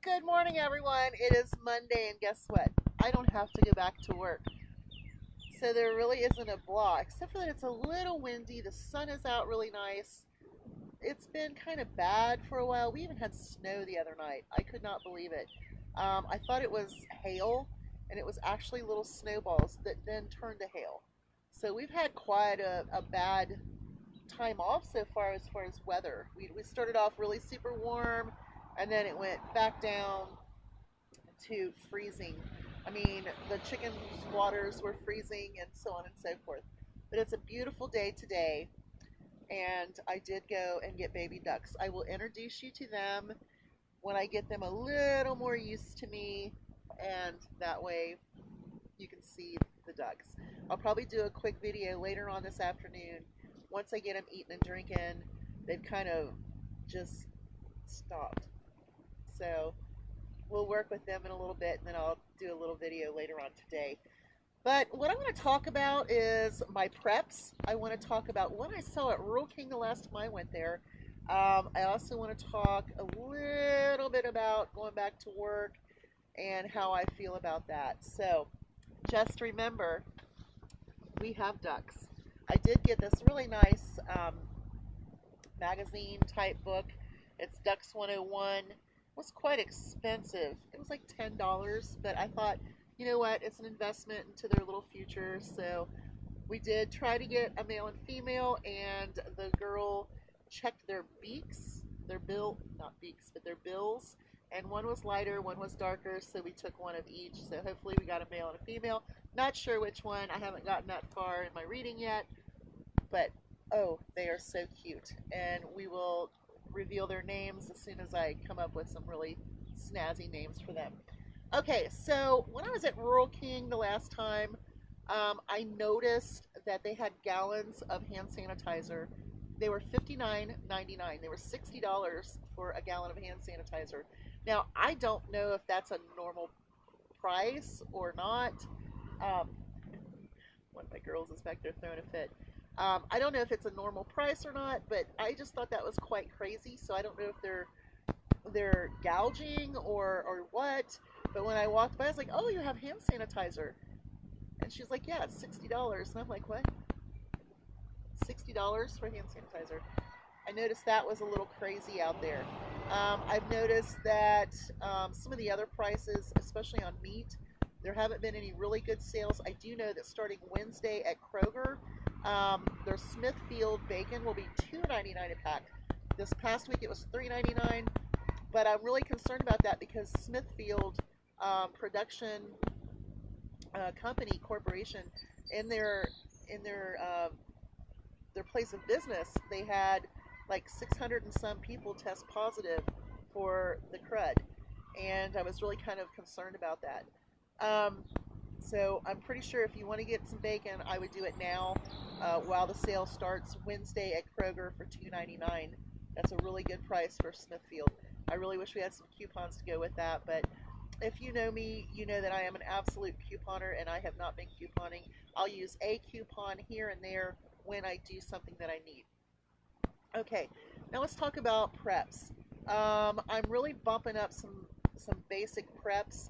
Good morning, everyone. It is Monday, and guess what? I don't have to go back to work. So there really isn't a blah, except for that it's a little windy. The sun is out really nice. It's been kind of bad for a while. We even had snow the other night. I could not believe it. I thought it was hail, and it was actually little snowballs that then turned to hail. So we've had quite a bad time off so far as weather. We started off really super warm, and then it went back down to freezing. I mean, the chicken's waters were freezing and so on and so forth. But it's a beautiful day today, and I did go and get baby ducks. I will introduce you to them when I get them a little more used to me, and that way you can see the ducks. I'll probably do a quick video later on this afternoon once I get them eating and drinking. They've kind of just stopped. So we'll work with them in a little bit, and then I'll do a little video later on today. But what I want to talk about is my preps. I want to talk about what I saw at Rural King the last time I went there. I also want to talk a little bit about going back to work and how I feel about that. So just remember, we have ducks. I did get this really nice magazine type book. It's Ducks 101. It was quite expensive. It was like $10, but I thought, you know what, it's an investment into their little future. So we did try to get a male and female, and the girl checked their beaks, not beaks, but their bills. And one was lighter, one was darker, so we took one of each. So hopefully we got a male and a female. Not sure which one. I haven't gotten that far in my reading yet, but oh, they are so cute. And we will reveal their names as soon as I come up with some really snazzy names for them. Okay, so when I was at Rural King the last time, I noticed that they had gallons of hand sanitizer. They were $59.99. They were $60 for a gallon of hand sanitizer. Now, I don't know if that's a normal price or not. Um, One of my girls is back there throwing a fit. I don't know if it's a normal price or not, but I just thought that was quite crazy. So I don't know if they're gouging or what. But when I walked by, I was like, "Oh, you have hand sanitizer," and she's like, "Yeah, it's $60." And I'm like, "What? $60 for hand sanitizer?" I noticed that was a little crazy out there. I've noticed that some of the other prices, especially on meat, there haven't been any really good sales. I do know that starting Wednesday at Kroger, their Smithfield bacon will be $2.99 a pack. This past week it was $3.99, but I'm really concerned about that because Smithfield production company corporation in their place of business, they had like 600 and some people test positive for the crud, and I was really kind of concerned about that. Um, so I'm pretty sure if you want to get some bacon, I would do it now while the sale starts Wednesday at Kroger for $2.99. That's a really good price for Smithfield. I really wish we had some coupons to go with that, but if you know me, you know that I am an absolute couponer, and I have not been couponing. I'll use a coupon here and there when I do something that I need. Okay, now let's talk about preps. I'm really bumping up some basic preps,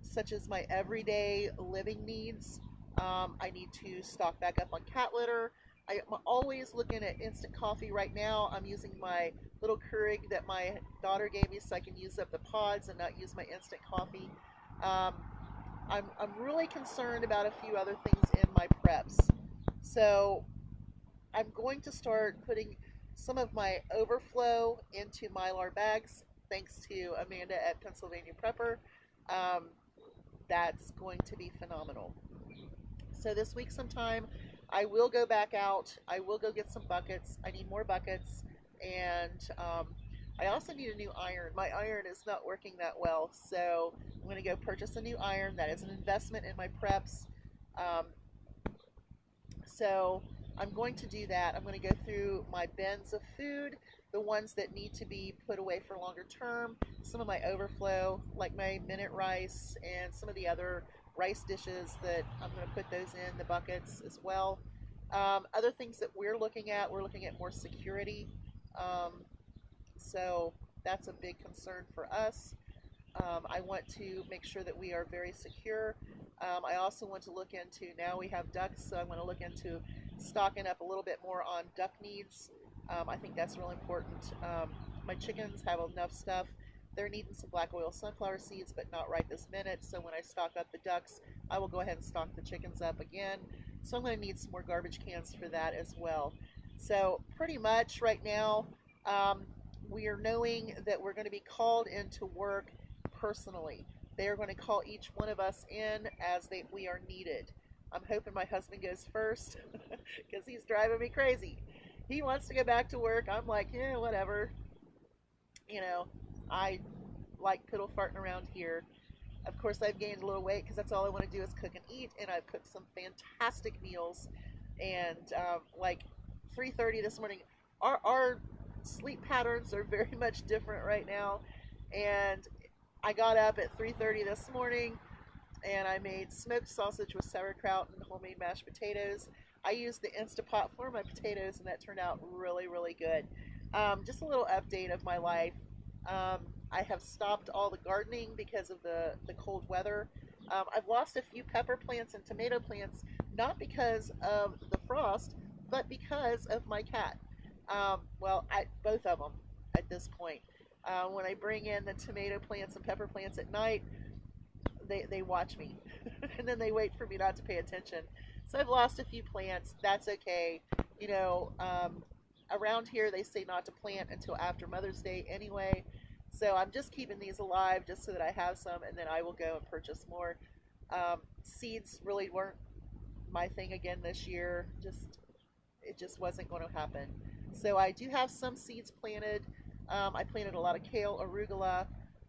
such as my everyday living needs. I need to stock back up on cat litter. I'm always looking at instant coffee. Right now, I'm using my little Keurig that my daughter gave me so I can use up the pods and not use my instant coffee. Um, I'm really concerned about a few other things in my preps. So I'm going to start putting some of my overflow into Mylar bags, thanks to Amanda at Pennsylvania Prepper. Um, that's going to be phenomenal. So this week sometime, I will go back out. I will go get some buckets. I need more buckets. And I also need a new iron. My iron is not working that well. So I'm going to go purchase a new iron. That is an investment in my preps. Um, so I'm going to do that. I'm going to go through my bins of food, the ones that need to be put away for longer term, some of my overflow, like my minute rice and some of the other rice dishes that I'm going to put those in the buckets as well. Other things that we're looking at more security. So that's a big concern for us. I want to make sure that we are very secure. I also want to look into, now we have ducks, so I want to look into stocking up a little bit more on duck needs. I think that's really important. My chickens have enough stuff. They're needing some black oil sunflower seeds, but not right this minute. So when I stock up the ducks, I will go ahead and stock the chickens up again. So I'm going to need some more garbage cans for that as well. So pretty much right now, we are knowing that we're going to be called into work personally. They are going to call each one of us in as we are needed. I'm hoping my husband goes first because he's driving me crazy. He wants to go back to work. I'm like, yeah, whatever. You know, I like piddle farting around here. Of course, I've gained a little weight because that's all I want to do is cook and eat, and I've cooked some fantastic meals. And like 3:30 this morning, our sleep patterns are very much different right now. And I got up at 3:30 this morning, and I made smoked sausage with sauerkraut and homemade mashed potatoes. I used the Instapot for my potatoes, and that turned out really, really good. Just a little update of my life. Um, I have stopped all the gardening because of the cold weather. I've lost a few pepper plants and tomato plants, not because of the frost, but because of my cat. Both of them at this point. When I bring in the tomato plants and pepper plants at night, they watch me and then they wait for me not to pay attention. So I've lost a few plants. That's okay. You know, around here they say not to plant until after Mother's Day anyway. So I'm just keeping these alive just so that I have some, and then I will go and purchase more. Seeds really weren't my thing again this year. It just wasn't going to happen. So I do have some seeds planted. I planted a lot of kale, arugula.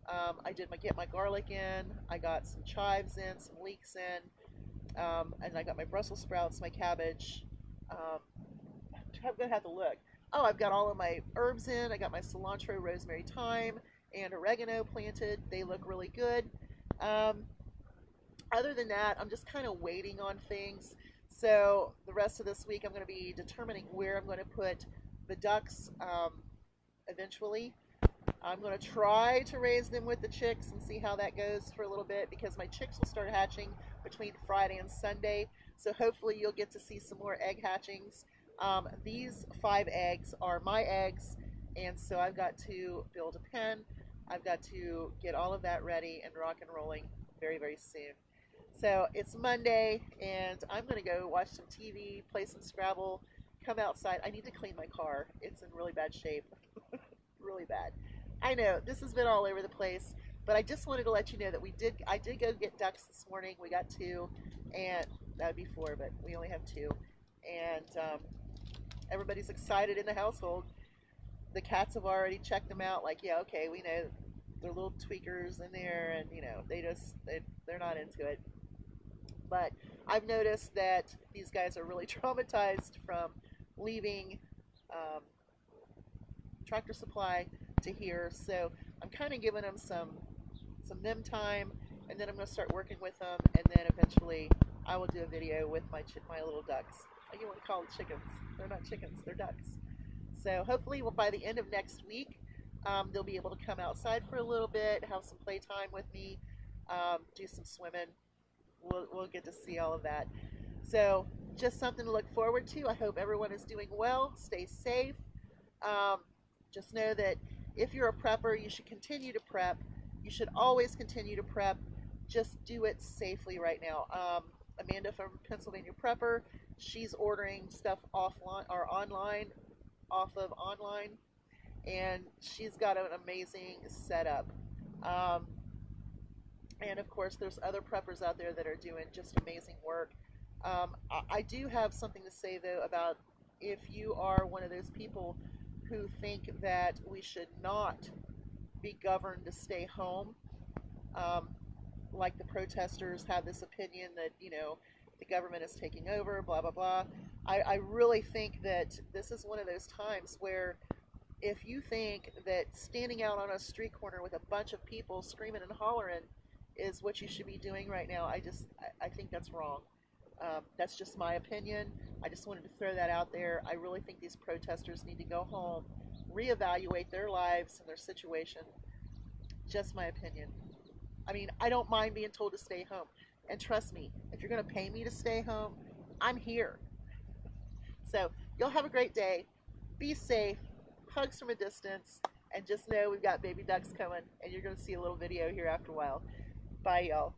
I did get my garlic in. I got some chives in, some leeks in, and I got my Brussels sprouts, my cabbage. Um, I'm gonna have to look. Oh, I've got all of my herbs in. I got my cilantro, rosemary, thyme, and oregano planted. They look really good. Um, Other than that, I'm just kind of waiting on things. So the rest of this week, I'm going to be determining where I'm going to put the ducks eventually. I'm going to try to raise them with the chicks and see how that goes for a little bit because my chicks will start hatching between Friday and Sunday. So hopefully you'll get to see some more egg hatchings. These 5 eggs are my eggs, and so I've got to build a pen. I've got to get all of that ready and rock and rolling very, very soon. So it's Monday, and I'm going to go watch some TV, play some Scrabble, come outside. I need to clean my car. It's in really bad shape. Really bad. I know this has been all over the place, but I just wanted to let you know that I did go get ducks this morning. We got 2, and that would be 4, but we only have 2. And everybody's excited in the household. The cats have already checked them out. Like, yeah, okay, we know they're little tweakers in there, and they're not into it. But I've noticed that these guys are really traumatized from leaving Tractor Supply to here. So I'm kind of giving them some them time, and then I'm going to start working with them, and then eventually I will do a video with my little ducks. You want to call them chickens? They're not chickens, they're ducks. So hopefully, by the end of next week, they'll be able to come outside for a little bit, have some playtime with me, do some swimming. We'll get to see all of that. So just something to look forward to. I hope everyone is doing well. Stay safe. Um, just know that if you're a prepper, you should continue to prep. You should always continue to prep. Just do it safely right now. Amanda from Pennsylvania Prepper, she's ordering stuff offline or online, off of online, and she's got an amazing setup. Um, and of course, there's other preppers out there that are doing just amazing work. I do have something to say though about if you are one of those people who think that we should not be governed to stay home. Um, like the protesters have this opinion that, the government is taking over, blah, blah, blah. I really think that this is one of those times where if you think that standing out on a street corner with a bunch of people screaming and hollering is what you should be doing right now, I think that's wrong. That's just my opinion. I just wanted to throw that out there. I really think these protesters need to go home, reevaluate their lives and their situation. Just my opinion. I mean, I don't mind being told to stay home. And trust me, if you're going to pay me to stay home, I'm here. So you'll have a great day. Be safe. Hugs from a distance. And just know we've got baby ducks coming. And you're going to see a little video here after a while. Bye, y'all.